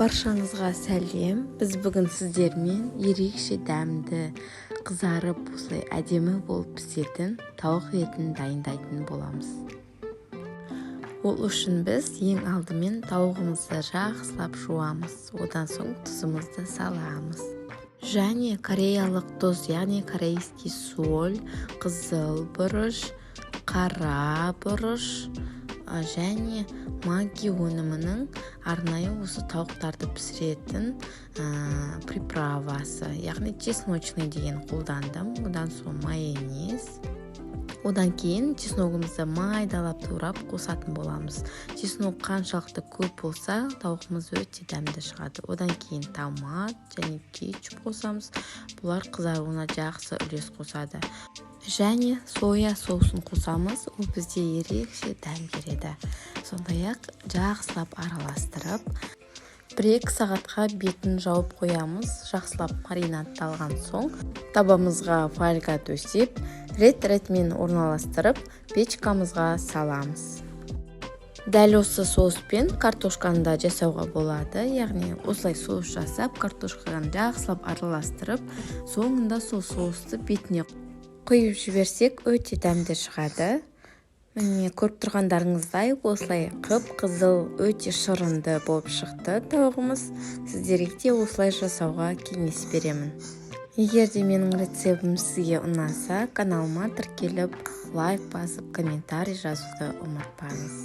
Баршаңызға сәлем. Біз бүгін сіздермен ерекше дәмді, қызарып осылай әдемі болып пісетін тауық етін дайындайтын боламыз. Ол үшін біз ең алдымен тауығымызды жақсылап жуамыз. Одан соң тұзымызды саламыз. Және кореялық тұз, яғни корейский соль, қызыл бұрыш, қара бұрыш және магги өнімінің арнайы осы тауықтарды пісіретін приправасы, яғни чесночный деген қолдандым. Одан соң майонез. Одан кейін чесногымызды майдалап турап қосатын боламыз. Чеснок қаншалықты көп болса, тауығымыз өте дәмді шығады. Одан кейін томат және кетчуп қосамыз. Бұлар қызаруына жақсы үлес қосады. Және соя соусын қосамыз, ол бізде ерекше дәм береді. Сондай-ақ жақсылап араластырып, 1-2 сағатқа бетін жауып қоямыз. Жақсылап маринадталған соң, табамызға фольга төсеп, рет-ретмен орналастырып, печкамызға саламыз. Дәл осы соуспен картошканы да жасауға болады. Яғни осылай соус жасап, картошканы жақсылап араластырып, соңында сол соусты бетіне құйып жіберсек, өте дәмді шығады. Міне, көріп тұрғандарыңыздай, осылай қып-қызыл, өте шырынды болып шықты тауығымыз. Сіздерге де осылай жасауға кеңес беремін. Егер де менің рецептім сізге ұнаса, каналыма тіркеліп, лайк басып, комментарий жазуды ұмытпаңыз.